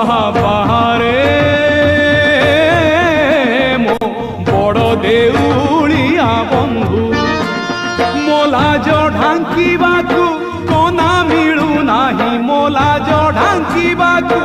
ବାହାରେ ମୋ ବଡ଼ ଦେଉଳିଆ ବନ୍ଧୁ ମୋଲାଜ ଢାଙ୍କିବାକୁ କନା ମିଳୁନାହିଁ ମୋଲାଜ ଢାଙ୍କିବାକୁ